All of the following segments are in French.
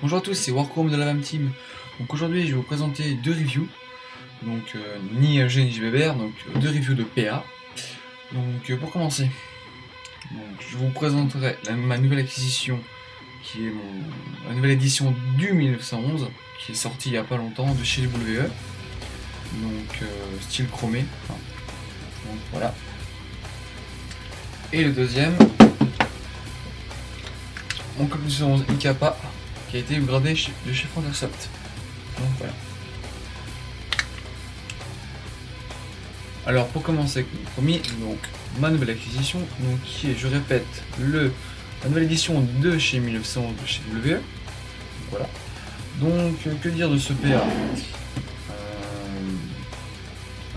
Bonjour à tous, c'est Warchrome de la Vam Team. Donc aujourd'hui je vais vous présenter deux reviews. Donc ni LG ni JBR, donc deux reviews de PA. Donc pour commencer, donc, je vous présenterai ma nouvelle acquisition qui est la nouvelle édition du 1911 qui est sortie il n'y a pas longtemps de chez WE. Donc style chromé. Enfin, donc voilà. Et le deuxième, mon Colt 1911 IKPA qui a été upgradé de chez Thundersoft. Donc voilà. Alors pour commencer, le premier, donc ma nouvelle acquisition, donc qui est, je répète, la nouvelle édition de chez 1911 de chez WE. Donc, voilà. Donc que dire de ce PA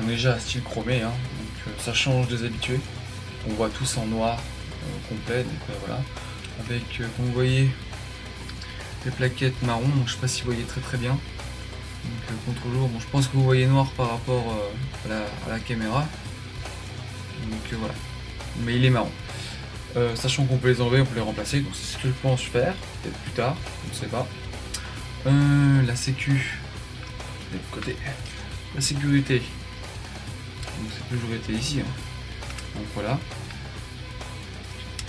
déjà style chromé, hein, donc ça change des habitués. On voit tous en noir complet, donc voilà. Avec, comme vous voyez, les plaquettes marron, donc, je sais pas si vous voyez très bien. Donc contre-jour, bon, je pense que vous voyez noir par rapport à la caméra. Donc voilà. Mais il est marron. Sachant qu'on peut les enlever, on peut les remplacer, donc c'est ce que je pense faire, peut-être plus tard, on ne sait pas. La sécu, de l'autre côté. La sécurité. Donc c'est toujours été ici. Hein. Donc voilà.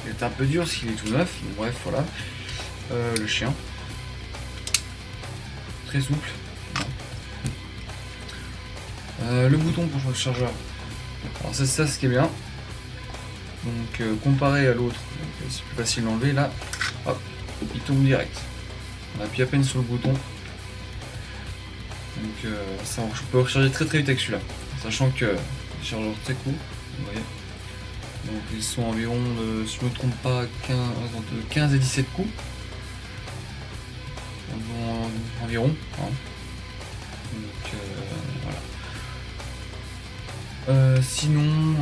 Il est un peu dur parce qu'il est tout neuf, donc bref voilà. Le chien. Très souple. Le bouton pour changer le chargeur. Alors c'est ça ce qui est bien. Donc comparé à l'autre, c'est plus facile d'enlever. Là, hop, il tombe direct. On appuie à peine sur le bouton. Donc ça, je peux recharger très vite avec celui-là. Sachant que les chargeurs très courts, vous voyez. Donc ils sont environ, si je ne me trompe pas, 15 et 17 coups. Environ. Hein. Donc voilà. Sinon,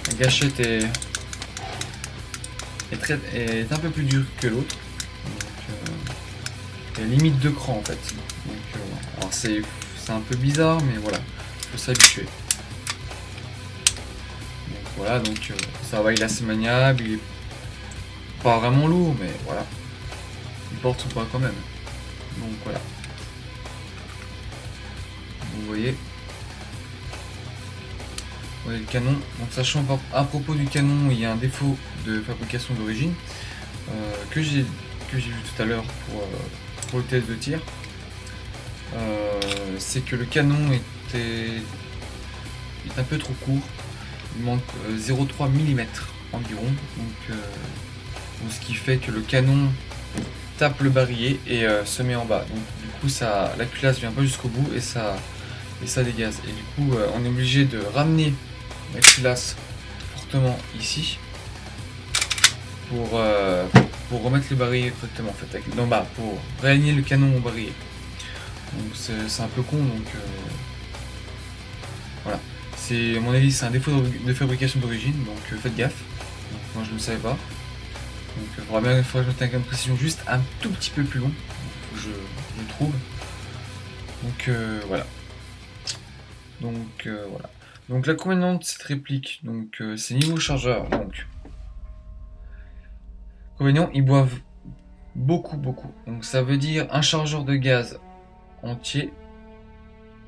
la gâchette est un peu plus dure que l'autre. Il y a limite 2 crans en fait. Donc, alors c'est un peu bizarre, mais voilà, il faut s'habituer. Donc voilà, donc ça va, il est assez maniable, il est pas vraiment lourd, mais voilà, il porte son poids quand même. Donc voilà. Vous voyez le canon. Donc sachant qu'à propos du canon, il y a un défaut de fabrication d'origine que j'ai vu tout à l'heure pour le test de tir. C'est que le canon est un peu trop court. Il manque 0,3 mm environ. Donc, ce qui fait que le canon tape le barillet et se met en bas. Donc du coup la culasse vient pas jusqu'au bout et ça dégaze. Et du coup on est obligé de ramener la culasse fortement ici pour remettre le barillet correctement en fait, d'en bas, pour réaligner le canon au barillet. Donc c'est un peu con, donc voilà. À mon avis c'est un défaut de fabrication d'origine, donc faites gaffe. Donc, moi je ne le savais pas. Donc il faudra que je mette un gain de précision juste un tout petit peu plus long, je trouve. Donc voilà. Donc voilà. Donc l'inconvénient de cette réplique, donc c'est niveau chargeur. Donc l'inconvénient, ils boivent beaucoup. Donc ça veut dire un chargeur de gaz entier,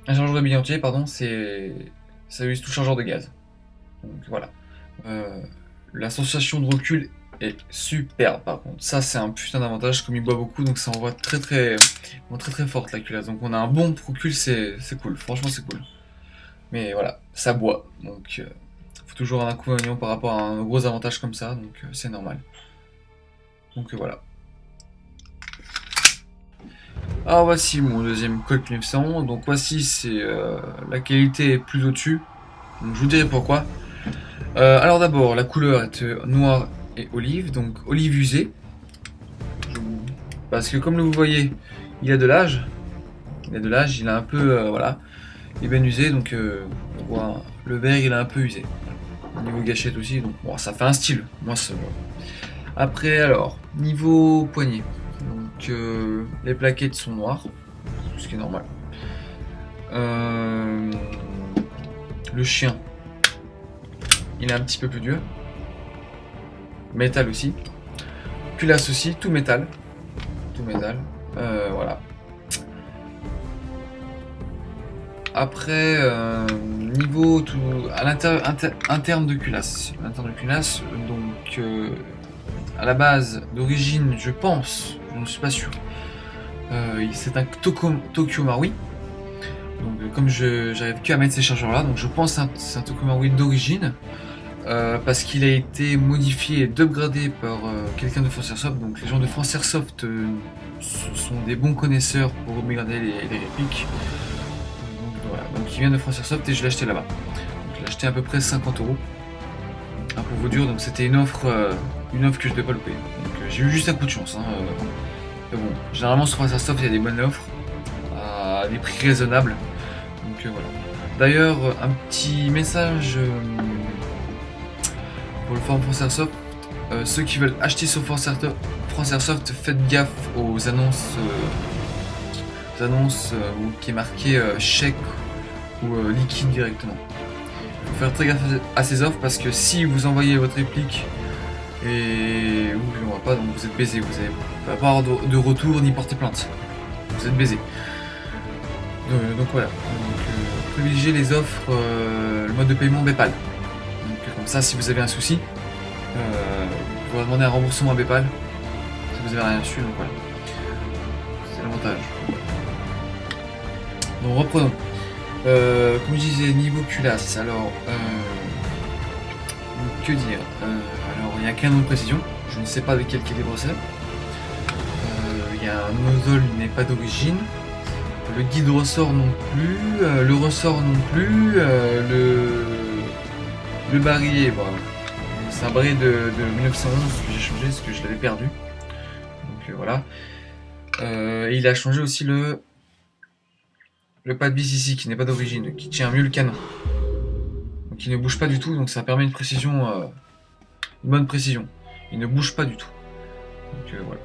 un chargeur de billes entier, pardon, ça use tout chargeur de gaz. Donc voilà. La sensation de recul est superbe par contre. Ça c'est un putain d'avantage, comme il boit beaucoup, donc ça envoie très forte la culasse. Donc on a un bon recul, c'est cool, franchement c'est cool. Mais voilà, ça boit, donc faut toujours un inconvénient par rapport à un gros avantage comme ça, donc c'est normal. Donc voilà. Alors voici mon deuxième Colt 1911, donc voici c'est la qualité est plus au-dessus, donc je vous dirai pourquoi. Alors d'abord la couleur est noire et olive, donc olive usée, parce que comme vous voyez il a de l'âge, il a un peu voilà, il est bien usé, donc on voit le verre il est un peu usé. Au niveau gâchette aussi, donc bon, ça fait un style, moi c'est bon. Après alors, niveau poignée, donc les plaquettes sont noires, ce qui est normal. Le chien, il est un petit peu plus dur. Métal aussi. culasse aussi, tout métal. Tout métal. Voilà. Après, niveau tout, à l'intérieur interne de culasse. L'interne de culasse, donc à la base, d'origine, je pense, je ne suis pas sûr. C'est un Tokyo Marui. Donc comme j'arrive que à mettre ces chargeurs là, donc je pense que c'est un Tokyo Marui d'origine. Parce qu'il a été modifié et upgradé par quelqu'un de France Airsoft. Donc les gens de France Airsoft sont des bons connaisseurs pour upgrader les répliques. Donc voilà, donc il vient de France Airsoft et je l'ai acheté là-bas. Donc je l'ai acheté à peu près 50 €. Un peu dur, donc c'était une offre que je devais pas louper. Donc j'ai eu juste un coup de chance. Mais bon, généralement sur France Airsoft il y a des bonnes offres à des prix raisonnables. Donc voilà. D'ailleurs, un petit message pour le forum France Airsoft, ceux qui veulent acheter sur France Airsoft, faites gaffe aux annonces, où qui est marqué chèque ou liquide directement. Il faut faire très gaffe à ces offres parce que si vous envoyez votre réplique et vous ne l'envoie pas, donc vous êtes baisé, vous n'allez pas avoir de retour ni porter plainte. Vous êtes baisé. Donc voilà. Privilégiez les offres, le mode de paiement PayPal. Comme ça, si vous avez un souci, vous pouvez demander un remboursement à PayPal si vous avez rien reçu. Donc voilà, c'est l'avantage. Donc reprenons. Comme je disais, niveau culasse, alors que dire, alors il n'y a qu'un nom de précision, je ne sais pas de quel calibre c'est. Il y a un nozzle, il n'est pas d'origine. Le guide ressort non plus, le ressort non plus, le barillet, bon, c'est un barillet de 1911 que j'ai changé parce que je l'avais perdu. Donc voilà. Et il a changé aussi le pad vis ici qui n'est pas d'origine, qui tient mieux le canon. Donc il ne bouge pas du tout, donc ça permet une précision, une bonne précision. Il ne bouge pas du tout. Donc voilà.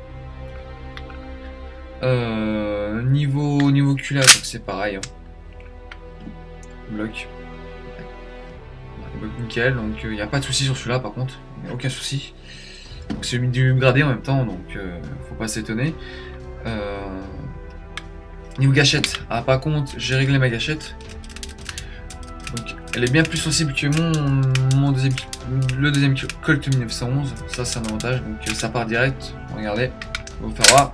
Niveau culasse, c'est pareil. Bloc. Nickel, donc il n'y a pas de souci sur celui-là par contre, il n'y a aucun souci. C'est du gradé en même temps, donc faut pas s'étonner. Niveau gâchette, par contre j'ai réglé ma gâchette. Donc elle est bien plus sensible que le deuxième Colt 1911, ça c'est un avantage, donc ça part direct, regardez, on va vous faire voir.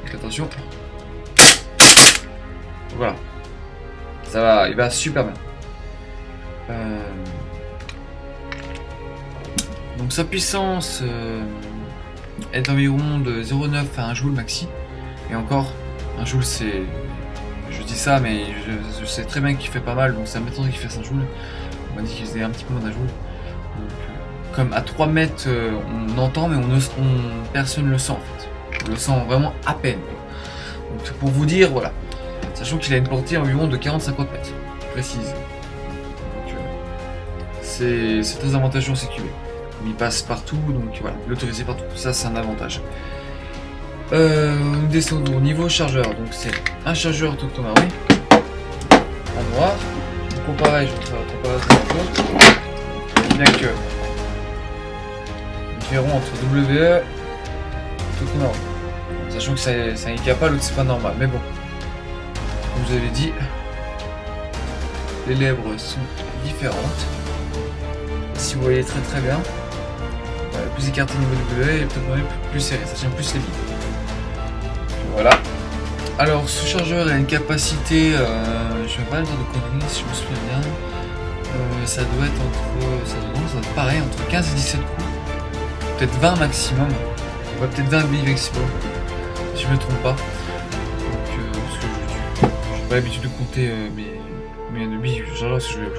Donc attention. Voilà. Ça va, il va super bien. Donc sa puissance est d'environ de 0,9 à 1 joule maxi. Et encore, 1 joule c'est... Je dis ça mais je sais très bien qu'il fait pas mal, donc ça m'étonnerait qu'il fasse 1 joule. On m'a dit qu'il faisait un petit peu moins d'1 joule. Donc, comme à 3 mètres on entend mais personne ne le sent en fait. On le sent vraiment à peine. Donc pour vous dire, voilà. Sachant qu'il a une portée environ de 40-50 mètres. Précise. C'est très avantageux en CQB. Il passe partout, donc voilà, l'autoriser partout. Ça, c'est un avantage. Nous descendons au niveau chargeur. Donc, c'est un chargeur Tokyo Marui en noir. Donc, comparé, je vais faire la comparaison entre. Il n'y a que différent entre WE et Tokyo Marui. Sachant que c'est un Ikapa, l'autre c'est pas normal. Mais bon, comme je vous avais dit, les lèvres sont différentes. Si vous voyez très bien, plus écarté niveau WE et peut-être plus serré, ça tient plus les billes. Voilà. Alors ce chargeur a une capacité, je vais pas le dire de conneries si je me souviens bien, ça doit être ça doit être pareil, entre 15 et 17 coups, peut-être 20 maximum, peut-être 20 billes maximum, si je me trompe pas. Donc parce que j'ai pas l'habitude de compter mes billes, je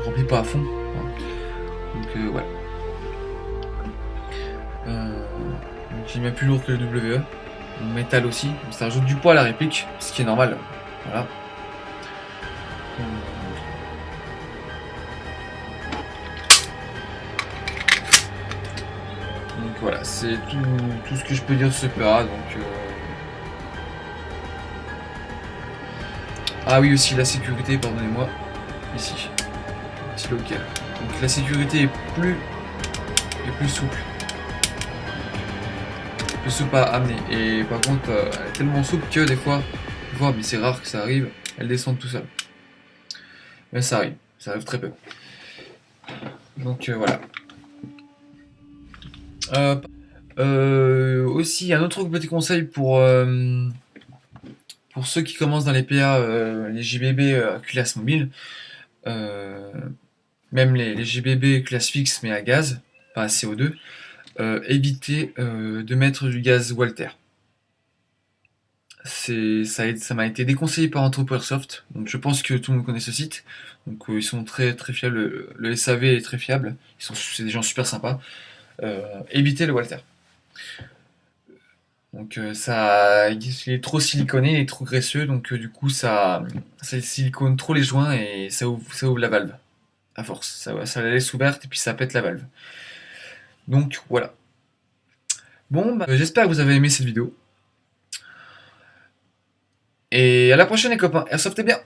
remplis pas à fond. Donc voilà. Donc il est plus lourd que le WE. Le métal aussi. Donc, ça ajoute du poids à la réplique, ce qui est normal. Voilà. Donc voilà, c'est tout ce que je peux dire sur ce PA. Donc ah oui aussi la sécurité, pardonnez-moi. Ici. Ici local. Donc la sécurité est plus souple. de soupe à amener. Et par contre, elle est tellement souple que des fois, mais c'est rare que ça arrive, elle descend tout seul. Mais ça arrive très peu. Donc voilà. Aussi, un autre petit conseil pour ceux qui commencent dans les PA, les JBB classe mobile, euh, même les JBB classe fixe mais à gaz, pas à CO2, évitez de mettre du gaz Walter. Ça m'a été déconseillé par Entrepôt Airsoft, donc je pense que tout le monde connaît ce site. Donc ils sont très très fiables, le SAV est très fiable, c'est des gens super sympas. Évitez le Walter. Donc il est trop siliconé, il est trop graisseux, donc du coup ça silicone trop les joints et ça ouvre la valve à force. Ça la laisse ouverte et puis ça pète la valve. Donc voilà. Bon, bah, j'espère que vous avez aimé cette vidéo. Et à la prochaine les copains, Airsoft est bien.